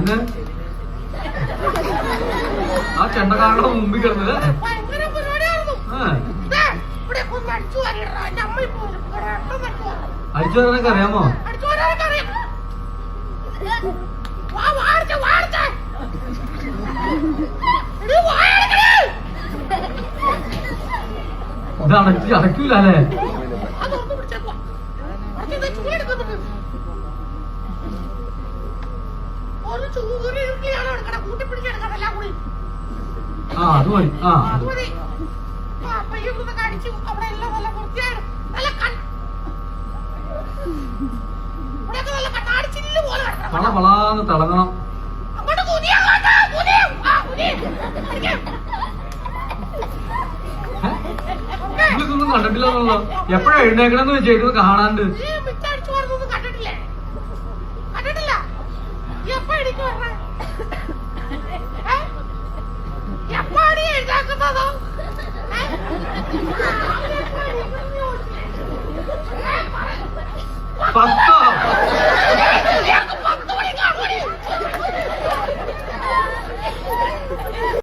അതിന് ആ ചെണ്ടക്കാരുടെ മുമ്പിൽ കിടന്നത് അടിച്ചു വരാനൊക്കെ അറിയാമോ? ഇത് അടയ്ക്കൂല അല്ലേ? ആ അത് മതി. ആ പള പളാന്ന് തിളങ്ങണം. ഇതൊന്നും കണ്ടിട്ടില്ലെന്നുള്ളൂ. എപ്പോഴാ എഴുന്നേക്കണെന്ന് ചെയ്തത് കാണാണ്ട്. പത്ത്